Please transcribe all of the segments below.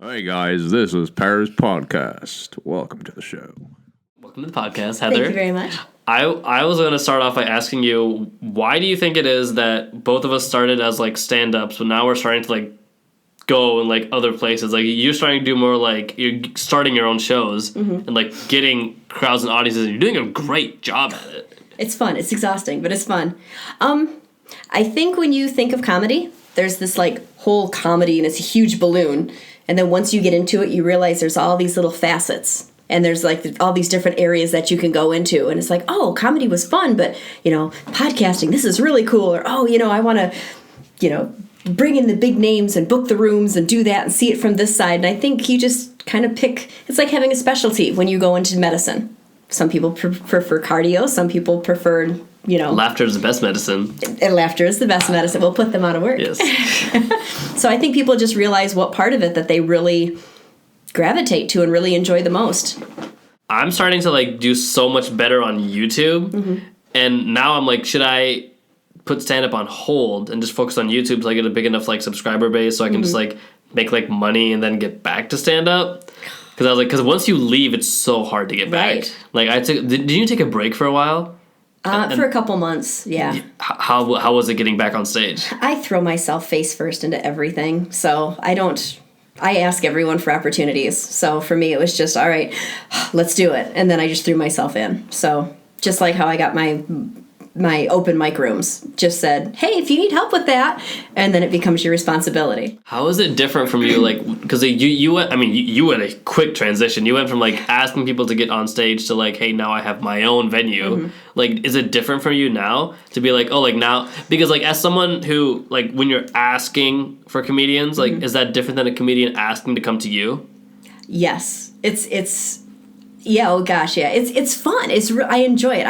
Hey guys, this is Pary's podcast. Welcome to the show. Welcome to the podcast, Heather. Thank you very much. I was going to start off by asking you, why do you think it is that both of us started as like stand-ups, but now we're starting to like go in like other places? Like you're starting to do more like you're starting your own shows and like getting crowds and audiences, and you're doing a great job at it. It's fun. It's exhausting, but it's fun. I think when you think of comedy, there's this like whole comedy and it's a huge balloon. And then once you get into it, you realize there's all these little facets. And there's like all these different areas that you can go into. And it's like, oh, comedy was fun, but, podcasting, this is really cool. Or, oh, I want to, bring in the big names and book the rooms and do that and see it from this side. And I think you just kind of pick, it's like having a specialty when you go into medicine. Some people prefer cardio. Some people prefer, Laughter is the best medicine. And laughter is the best medicine. We'll put them out of work. Yes. So I think people just realize what part of it that they really gravitate to and really enjoy the most. I'm starting to like do so much better on YouTube, and now I'm like, should I put stand-up on hold and just focus on YouTube till I get a big enough like subscriber base so I can just like make like money and then get back to stand-up? Because I was like, because once you leave, it's so hard to get back. Right. Like did you take a break for a while? For a couple months, yeah. How was it getting back on stage? I throw myself face first into everything, so I ask everyone for opportunities. So for me, it was just, all right, let's do it. And then I just threw myself in. So just like how I got my open mic rooms, just said, hey, if you need help with that, and then it becomes your responsibility. How is it different from you? Like, because you went a quick transition. You went from like asking people to get on stage to like, hey, now I have my own venue. Like, is it different from you now to be like, oh, like now, because like as someone who like when you're asking for comedians, like, is that different than a comedian asking to come to you? Yes, it's yeah. Oh gosh, yeah. It's fun. I enjoy it.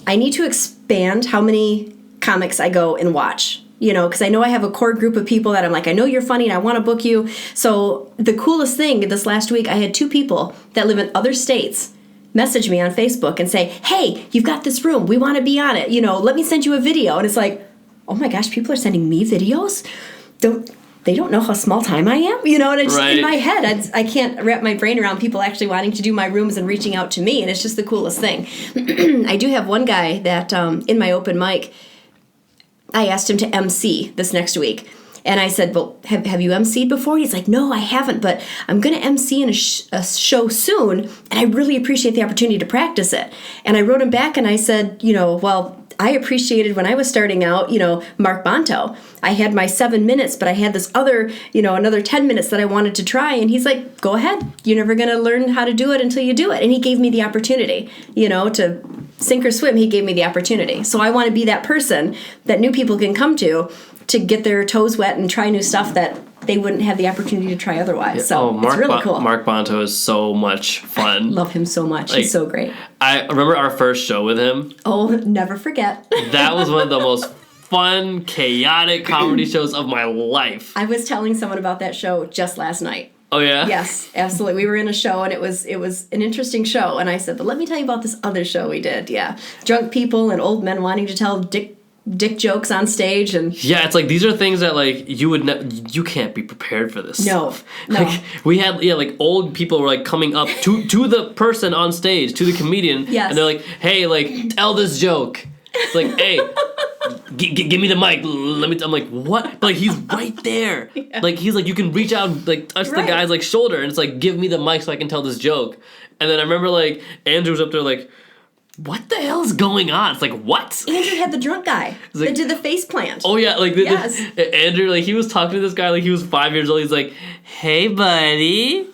I need to expand how many comics I go and watch, because I know I have a core group of people that I'm like, I know you're funny and I want to book you. So the coolest thing this last week, I had 2 people that live in other states message me on Facebook and say, hey, you've got this room. We want to be on it. Let me send you a video. And it's like, oh my gosh, people are sending me videos? They don't know how small time I am, and I just, in my head, I can't wrap my brain around people actually wanting to do my rooms and reaching out to me, and it's just the coolest thing. I do have one guy that, in my open mic, I asked him to MC this next week, and I said, well, have you MC'd before? He's like, no, I haven't, but I'm going to MC in a show soon, and I really appreciate the opportunity to practice it. And I wrote him back, and I said, well, I appreciated when I was starting out, Mark Bonto. I had my 7 minutes, but I had this other, another 10 minutes that I wanted to try. And he's like, go ahead. You're never going to learn how to do it until you do it. And he gave me the opportunity, to sink or swim. He gave me the opportunity. So I want to be that person that new people can come to get their toes wet and try new stuff that they wouldn't have the opportunity to try otherwise. So it's really cool. Mark Bonto is so much fun. Love him so much. He's so great. I remember our first show with him. Oh, never forget. That was one of the most fun, chaotic comedy shows of my life. I was telling someone about that show just last night. Oh, yeah? Yes, absolutely. We were in a show, and it was an interesting show. And I said, but let me tell you about this other show we did. Yeah. Drunk people and old men wanting to tell dick jokes on stage. And yeah, it's like these are things that like you can't be prepared for this. No. Like we had like old people were like coming up to the person on stage, to the comedian, yes. And they're like, hey, like tell this joke. It's like, hey, give me the mic. I'm like, what? But, like he's right there. Yeah. Like he's like, you can reach out and like touch the guy's like shoulder, and it's like, give me the mic so I can tell this joke. And then I remember like Andrew was up there like, what the hell is going on? It's like, what? Andrew had the drunk guy that did the face plant. Oh, yeah. Like, yes. Andrew, like, he was talking to this guy like he was 5 years old. He's like, hey, buddy.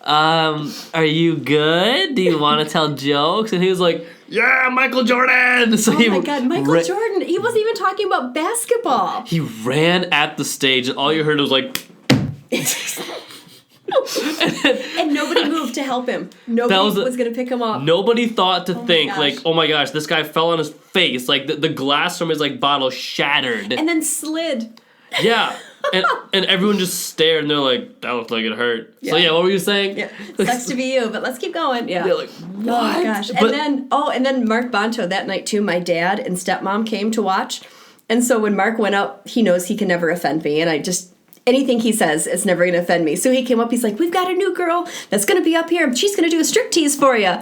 Are you good? Do you want to tell jokes? And he was like, yeah, Michael Jordan. So oh, my God. Michael Jordan. He wasn't even talking about basketball. He ran at the stage, and all you heard was like... and nobody moved to help him. Nobody was going to pick him up. Nobody thought to think, like, oh my gosh, this guy fell on his face. Like, the glass from his, like, bottle shattered. And then slid. Yeah. And everyone just stared, and they're like, that looked like it hurt. Yeah. So, yeah, what were you saying? Yeah. Sucks to be you, but let's keep going. Yeah. They're like, what? Oh, my gosh. And then Mark Bonto that night, too, my dad and stepmom came to watch. And so when Mark went up, he knows he can never offend me. And anything he says is never going to offend me. So he came up, he's like, we've got a new girl that's going to be up here. She's going to do a striptease for you.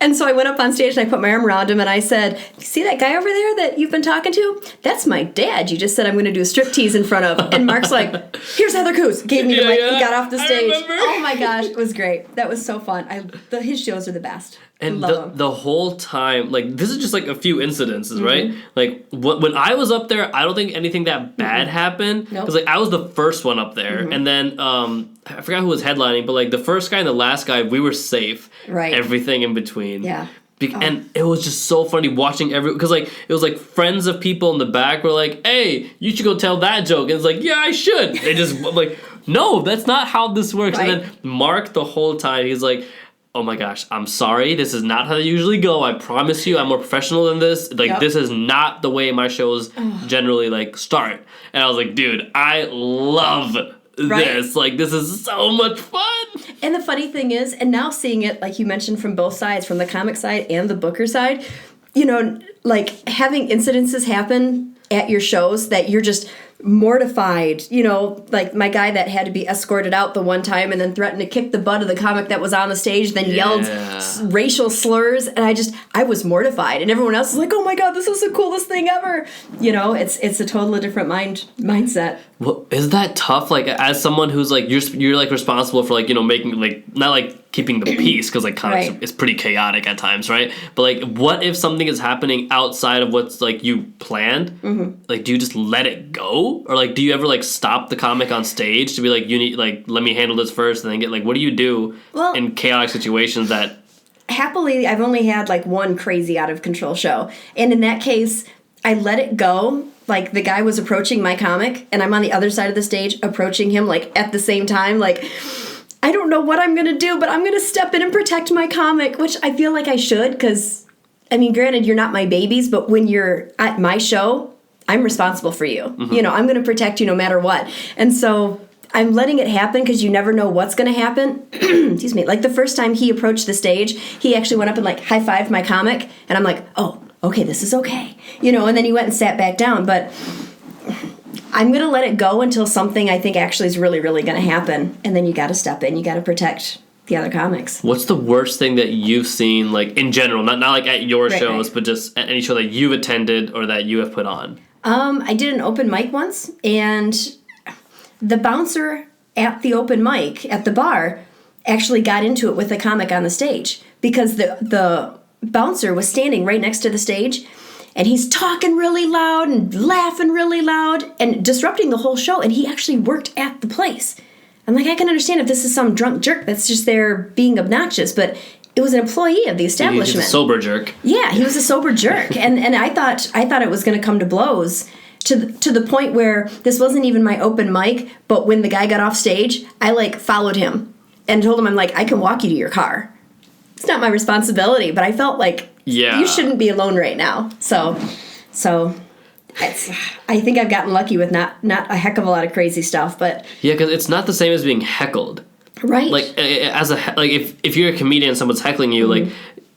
And so I went up on stage and I put my arm around him and I said, you see that guy over there that you've been talking to? That's my dad. You just said I'm going to do a striptease in front of. And Mark's like, here's Heather Koos. Gave me the mic and got off the stage. Oh my gosh, it was great. That was so fun. His shows are the best. And the whole time, like, this is just, like, a few incidences, right? Like, when I was up there, I don't think anything that bad happened. Because, like, I was the first one up there. And then, I forgot who was headlining, but, like, the first guy and the last guy, we were safe. Right. Everything in between. Yeah. And it was just so funny watching because, like, it was, like, friends of people in the back were like, hey, you should go tell that joke. And it's like, yeah, I should. They just, like, no, that's not how this works. Right. And then Mark, the whole time, he's like, oh my gosh, I'm sorry, this is not how they usually go. I promise you, I'm more professional than this. Like, this is not the way my shows generally, like, start. And I was like, dude, I love this. Like, this is so much fun. And the funny thing is, and now seeing it, like you mentioned, from both sides, from the comic side and the booker side, you know, like, having incidences happen at your shows that you're just mortified, you know, like my guy that had to be escorted out the one time and then threatened to kick the butt of the comic that was on the stage, then yelled racial slurs, and I was mortified, and everyone else was like, oh my god, this is the coolest thing ever. You know, it's a totally different mindset. Well, is that tough? Like, as someone who's like, you're like responsible for, like, you know, making, like, not like keeping the peace, because, like, comics is pretty chaotic at times, right? But, like, what if something is happening outside of what's, like, you planned? Like, do you just let it go? Or, like, do you ever, like, stop the comic on stage to be like, you need, like, let me handle this first, and then get, like, what do you do in chaotic situations that... Happily, I've only had, like, one crazy out of control show. And in that case, I let it go. Like, the guy was approaching my comic, and I'm on the other side of the stage approaching him, like, at the same time, like... I don't know what I'm going to do, but I'm going to step in and protect my comic, which I feel like I should, because, I mean, granted, you're not my babies, but when you're at my show, I'm responsible for you. You know, I'm going to protect you no matter what. And so I'm letting it happen because you never know what's going to happen. Excuse me. Like, the first time he approached the stage, he actually went up and, like, high-fived my comic, and I'm like, oh, okay, this is okay. You know, and then he went and sat back down, but... I'm going to let it go until something I think actually is really, really going to happen. And then you got to step in. You got to protect the other comics. What's the worst thing that you've seen, like, in general, not like at your shows, but just at any show that you've attended or that you have put on? I did an open mic once, and the bouncer at the open mic at the bar actually got into it with the comic on the stage because the bouncer was standing right next to the stage. And he's talking really loud and laughing really loud and disrupting the whole show. And he actually worked at the place. I'm like, I can understand if this is some drunk jerk that's just there being obnoxious, but it was an employee of the establishment. He's a sober jerk. Yeah, he was a sober jerk. And I thought it was going to come to blows to the point where this wasn't even my open mic, but when the guy got off stage, I, like, followed him and told him, I'm like, I can walk you to your car. It's not my responsibility, but I felt like, you shouldn't be alone right now. So I think I've gotten lucky with not a heck of a lot of crazy stuff, but yeah, because it's not the same as being heckled, right? Like, if you're a comedian and someone's heckling you, like,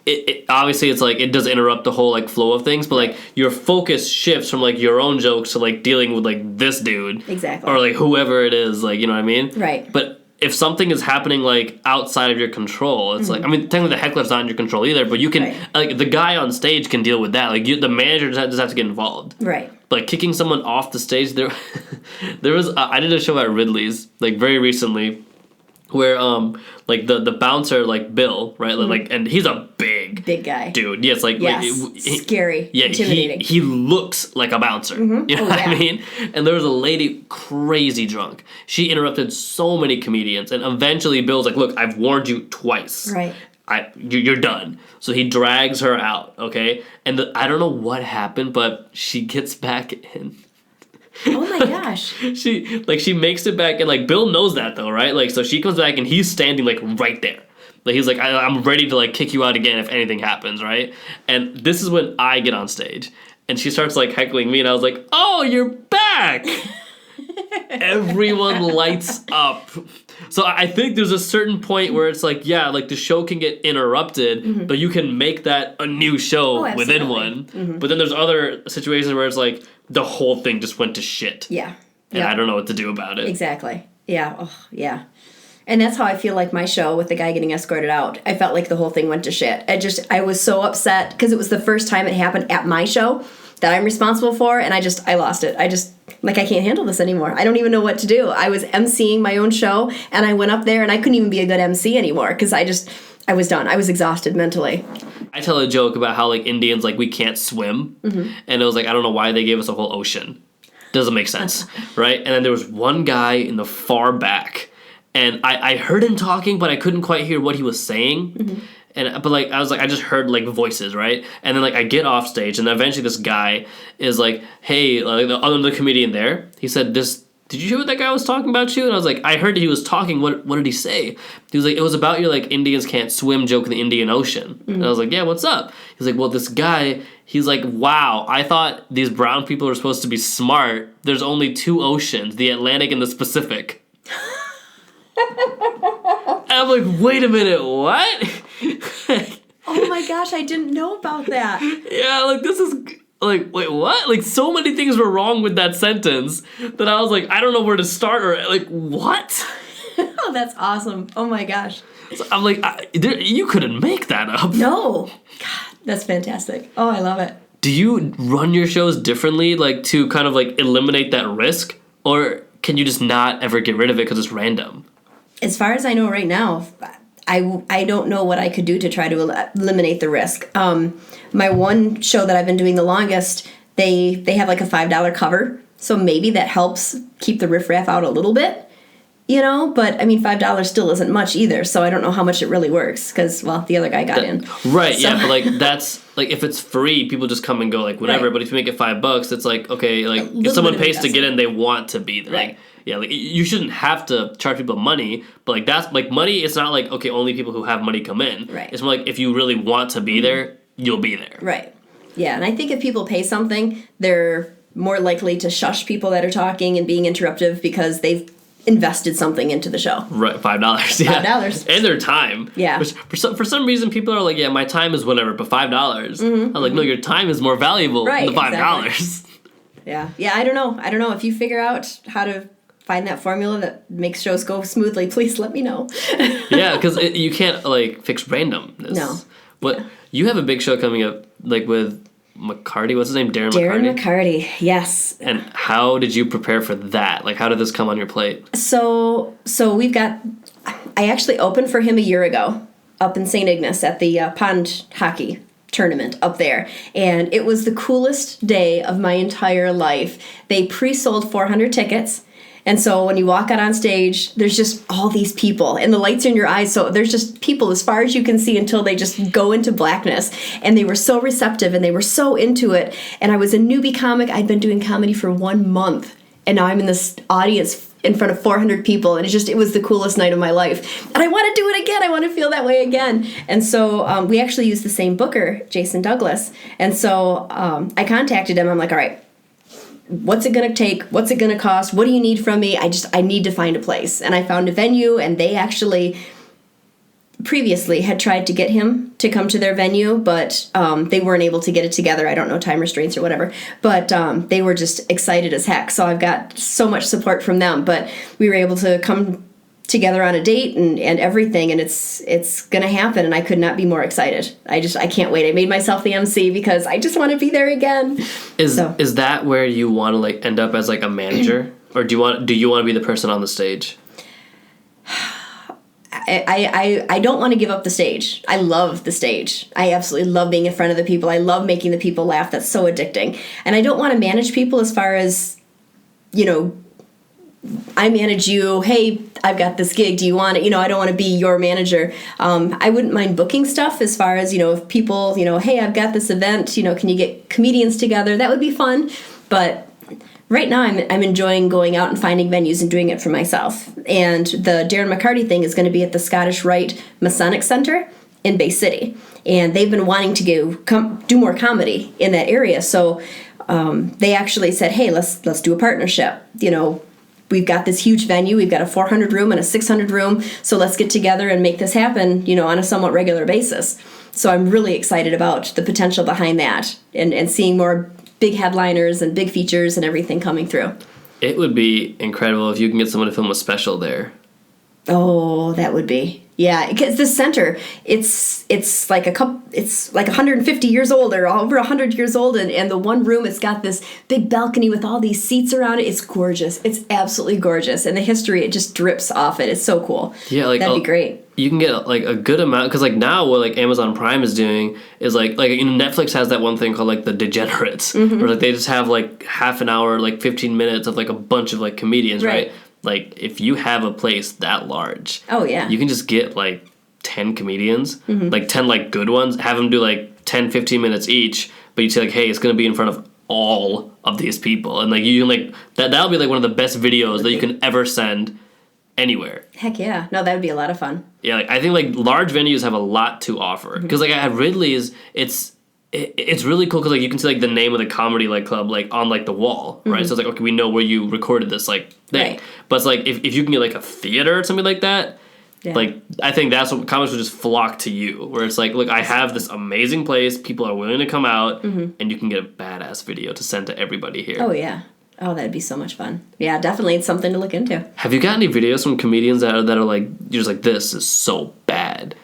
it obviously it's like it does interrupt the whole, like, flow of things, but, like, your focus shifts from, like, your own jokes to, like, dealing with, like, this dude, exactly, or, like, whoever it is, like, you know what I mean, right? But if something is happening, like, outside of your control, it's like, I mean, technically the heckler's not in your control either, but you can, like, the guy on stage can deal with that. Like, the manager just have to get involved. Right. But, like, kicking someone off the stage, there was, I did a show at Ridley's, like, very recently, where, like, the bouncer, like, Bill, right, like, and he's a big guy. Dude. Yes, like, scary, intimidating. He looks like a bouncer. You know what I mean? And there was a lady crazy drunk. She interrupted so many comedians, and eventually Bill's like, look, I've warned you twice. Right. You're done. So he drags her out, okay? And I don't know what happened, but she gets back in. Oh my gosh. She makes it back, and, like, Bill knows that, though, right? Like, so she comes back, and he's standing, like, right there. Like, he's like, I'm ready to, like, kick you out again if anything happens, right? And this is when I get on stage, and she starts, like, heckling me, and I was like, oh, you're back! Everyone lights up. So I think there's a certain point where it's like, yeah, like, the show can get interrupted, but you can make that a new show within one. But then there's other situations where it's like, the whole thing just went to shit. Yeah. and I don't know what to do about it. Exactly. Yeah. Oh, yeah. And that's how I feel like my show with the guy getting escorted out. I felt like the whole thing went to shit. I was so upset because it was the first time it happened at my show that I'm responsible for, and I lost it. I can't handle this anymore. I don't even know what to do. I was emceeing my own show, and I went up there, and I couldn't even be a good MC anymore because I was done. I was exhausted mentally. I tell a joke about how, like, Indians, like, we can't swim, and it was like, I don't know why they gave us a whole ocean. Doesn't make sense, right? And then there was one guy in the far back, and I heard him talking, but I couldn't quite hear what he was saying. But like I was like, I just heard like voices, right? And then like I get off stage, and then eventually this guy is like, "Hey," like the comedian there. He said, "Did you hear what that guy was talking about you?" And I was like, "I heard he was talking. What did he say?" He was like, "It was about your like Indians can't swim joke in the Indian Ocean." And I was like, "Yeah, what's up?" He's like, "Well, this guy." He's like, "Wow, I thought these brown people are supposed to be smart. There's only 2 oceans, the Atlantic and the Pacific." And I'm like, wait a minute, what? Oh my gosh, I didn't know about that. Yeah, like this is like, wait, what? Like so many things were wrong with that sentence that I was like, I don't know where to start or like, what? Oh, that's awesome. Oh my gosh. So I'm like, you couldn't make that up. No. God, that's fantastic. Oh, I love it. Do you run your shows differently, like to kind of like eliminate that risk? Or can you just not ever get rid of it because it's random? As far as I know right now, I don't know what I could do to try to eliminate the risk. My one show that I've been doing the longest, they have like a $5 cover, so maybe that helps keep the riffraff out a little bit, you know? But, I mean, $5 still isn't much either, so I don't know how much it really works, because, well, the other guy got in. Right, so. Yeah, but, like, that's, like, if it's free, people just come and go, like, whatever, right. But if you make it $5, it's like, okay, like, if someone pays to get in, they want to be there. Right. Like, yeah, like, you shouldn't have to charge people money, but, like, that's, like, money, it's not like, okay, only people who have money come in. Right. It's more like, if you really want to be there, you'll be there. Right. Yeah, and I think if people pay something, they're more likely to shush people that are talking and being interruptive because they've invested something into the show. Right, $5. Yeah. $5. And their time. Yeah. Which for some reason, people are like, yeah, my time is whatever, but $5. I'm like, no, your time is more valuable than the $5. Exactly. Yeah. Yeah, I don't know. If you figure out how to find that formula that makes shows go smoothly, please let me know. Yeah, because you can't, like, fix randomness. No. But you have a big show coming up, like, with McCarty. What's his name? Darren McCarty, yes. And how did you prepare for that? Like, how did this come on your plate? So we've got... I actually opened for him a year ago up in St. Ignace at the pond hockey tournament up there. And it was the coolest day of my entire life. They pre-sold 400 tickets. And so when you walk out on stage, there's just all these people, and the lights are in your eyes, so there's just people as far as you can see until they just go into blackness. And they were so receptive, and they were so into it. And I was a newbie comic. I'd been doing comedy for 1 month, and now I'm in this audience in front of 400 people, and it was the coolest night of my life. And I want to do it again. I want to feel that way again. And so we actually used the same booker, Jason Douglas. And so I contacted him. I'm like, all right, what's it going to take? What's it going to cost? What do you need from me? I need to find a place. And I found a venue, and they actually previously had tried to get him to come to their venue, but they weren't able to get it together. I don't know, time restraints or whatever. But they were just excited as heck. So I've got so much support from them. But we were able to come together on a date and everything, and it's gonna happen, and I could not be more excited. I can't wait. I made myself the MC because I just want to be there again. Is that where you want to like end up as like a manager, or do you want to be the person on the stage? I don't want to give up the stage. I love the stage. I absolutely love being in front of the people. I love making the people laugh. That's so addicting. And I don't want to manage people as far as, you know, I manage you. Hey, I've got this gig. Do you want it? You know, I don't want to be your manager. I wouldn't mind booking stuff as far as, you know, if people, you know, hey, I've got this event, you know, can you get comedians together? That would be fun. But right now I'm enjoying going out and finding venues and doing it for myself. And the Darren McCarty thing is going to be at the Scottish Rite Masonic Center in Bay City. And they've been wanting to do more comedy in that area. So they actually said, hey, let's do a partnership. You know, we've got this huge venue. We've got a 400 room and a 600 room. So let's get together and make this happen, you know, on a somewhat regular basis. So I'm really excited about the potential behind that and seeing more big headliners and big features and everything coming through. It would be incredible if you can get someone to film a special there. Oh, that would be. Yeah, because the center, it's like 150 years old or over 100 years old, and the one room, it's got this big balcony with all these seats around it. It's gorgeous. It's absolutely gorgeous, and the history, it just drips off it. It's so cool. Yeah, like that'd be great. You can get like a good amount, because like now what like Amazon Prime is doing is like Netflix has that one thing called like the Degenerates, where like they just have like half an hour, like 15 minutes of like a bunch of like comedians, right? Like, if you have a place that large, oh yeah, you can just get like 10 comedians, like 10 like good ones, have them do like 10, 15 minutes each, but you say like, hey, it's going to be in front of all of these people. And like, you can like, that'll be like one of the best videos that you can ever send anywhere. Heck yeah. No, that would be a lot of fun. Yeah, like I think like large venues have a lot to offer. Because like at Ridley's, it's really cool because like you can see like the name of the comedy like club like on like the wall, right? So it's like, okay, we know where you recorded this like thing. Right. But it's like if you can get like a theater or something like that, like I think that's what comics would just flock to you, where it's like, look, I have this amazing place, people are willing to come out, and you can get a badass video to send to everybody here. Oh yeah. Oh, that'd be so much fun. Yeah, definitely, it's something to look into. Have you got any videos from comedians that are like, you're just like, this is so bad?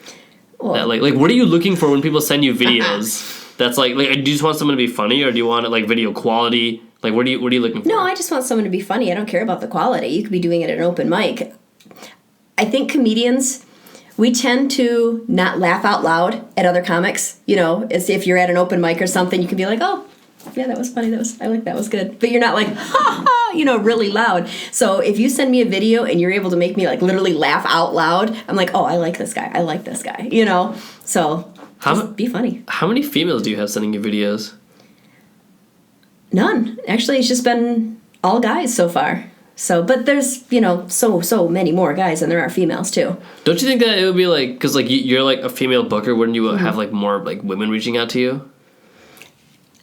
Well, That, like what are you looking for when people send you videos? That's like, do you just want someone to be funny, or do you want it like video quality? Like, what are you looking for? no, I just want someone to be funny. I don't care about the quality. You could be doing it at an open mic. I think comedians, we tend to not laugh out loud at other comics. You know, as if you're at an open mic or something, you can be like, oh, yeah, that was funny. That was good. But you're not like, ha ha, you know, really loud. So if you send me a video and you're able to make me like literally laugh out loud, I'm like, oh, I like this guy. I like this guy. You know, so just be funny. How many females do you have sending you videos? None. Actually, it's just been all guys so far. So, but there's, you know, so many more guys than there are females too. Don't you think that it would be like, because like you're like a female booker, wouldn't you have like more like women reaching out to you?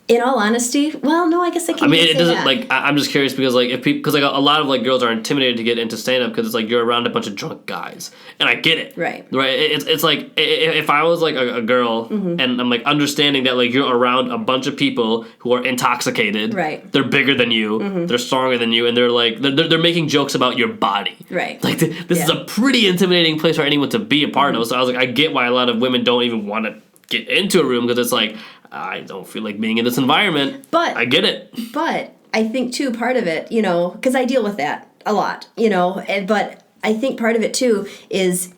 In all honesty, well, no, I guess I can't. I mean, it doesn't that. like. I'm just curious because like if people, because like a lot of like girls are intimidated to get into stand up because it's like you're around a bunch of drunk guys, and I get it. Right. It's like if I was like a girl and I'm like understanding that like you're around a bunch of people who are intoxicated. Right. They're bigger than you. They're stronger than you, and they're like they're making jokes about your body. Right. Like this is a pretty intimidating place for anyone to be a part of. So I was like, I get why a lot of women don't even want to get into a room because it's like, I don't feel like being in this environment. But I get it. But I think too, part of it, you know, because I deal with that a lot, you know, but I think part of it too is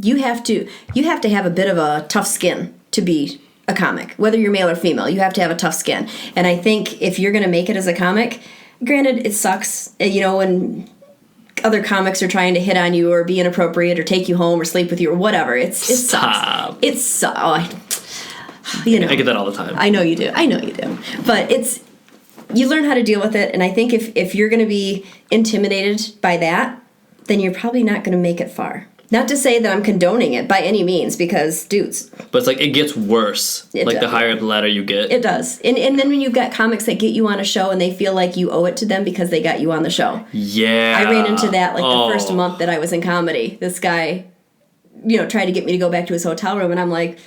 you have to have a bit of a tough skin to be a comic, whether you're male or female. You have to have a tough skin, and I think if you're going to make it as a comic, granted, it sucks, you know, when other comics are trying to hit on you or be inappropriate or take you home or sleep with you or whatever. It sucks. It sucks. You know, I get that all the time. I know you do. But you learn how to deal with it, and I think if you're going to be intimidated by that, then you're probably not going to make it far. Not to say that I'm condoning it by any means, because dudes. But it's like it gets worse. It like does. the higher up the ladder you get. It does. And then when you've got comics that get you on a show and they feel like you owe it to them because they got you on the show. Yeah. I ran into that like the first month that I was in comedy. This guy, you know, tried to get me to go back to his hotel room, and I'm like,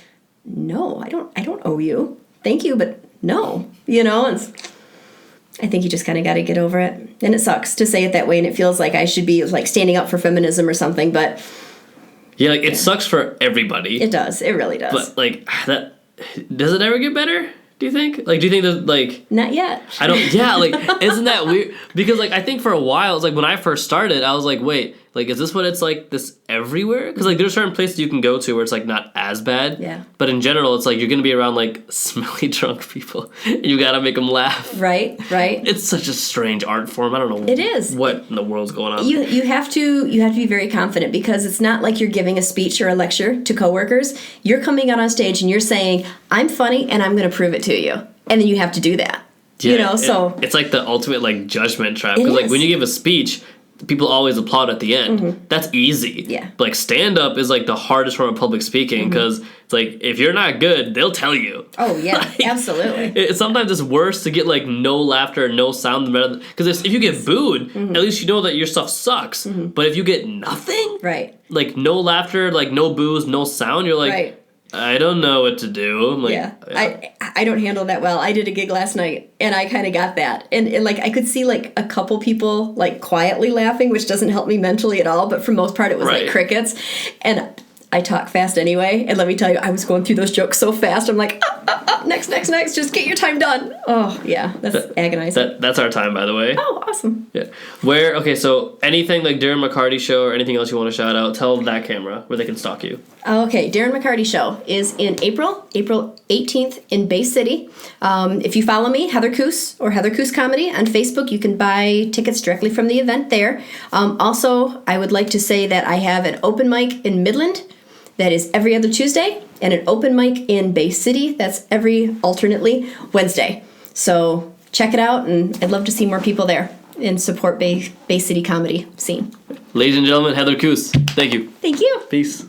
no, I don't owe you. Thank you, but no. You know, and I think you just kind of got to get over it. And it sucks to say it that way, and it feels like I should be like standing up for feminism or something, but yeah, like it sucks for everybody. It does. It really does. But like that, does it ever get better? Do you think? Like, do you think that like? Not yet. I don't. Yeah, like, isn't that weird? Because like I think for a while, it's like when I first started, I was like, wait, like, is this what it's like this everywhere? Because like there's certain places you can go to where it's like not as bad. Yeah. But in general, it's like you're gonna be around like smelly drunk people, and you gotta make them laugh. Right. It's such a strange art form. I don't know. It is. What in the world's going on? You have to be very confident, because it's not like you're giving a speech or a lecture to coworkers. You're coming out on stage and you're saying, I'm funny and I'm going to prove it to you. And then you have to do that. Yeah, you know, so it's like the ultimate like judgment trap, because like when you give a speech, people always applaud at the end. That's easy. Yeah. But like stand up is like the hardest form of public speaking, because it's like if you're not good, they'll tell you. Oh yeah, Like, absolutely. Sometimes it's worse to get like no laughter, no sound, because if you get booed, at least you know that your stuff sucks. But if you get nothing, Right. like no laughter, like no boos, no sound, you're like, Right. I don't know what to do. I'm like, Yeah. I don't handle that well. I did a gig last night and I kind of got that. And like I could see like a couple people like quietly laughing, which doesn't help me mentally at all. But for most part, it was like crickets. And I talk fast anyway. And let me tell you, I was going through those jokes so fast. I'm like, next. Just get your time done. Oh, yeah. That's agonizing. That's our time, by the way. Oh, awesome. Yeah. Okay, so anything like Darren McCarty show or anything else you want to shout out, tell that camera where they can stalk you. Okay, Darren McCarty Show is in April 18th in Bay City. If you follow me, Heather Koos or Heather Koos Comedy on Facebook, you can buy tickets directly from the event there. Also, I would like to say that I have an open mic in Midland that is every other Tuesday, and an open mic in Bay City that's every alternately Wednesday. So check it out, and I'd love to see more people there and support Bay City comedy scene. Ladies and gentlemen, Heather Koos. Thank you. Thank you. Peace.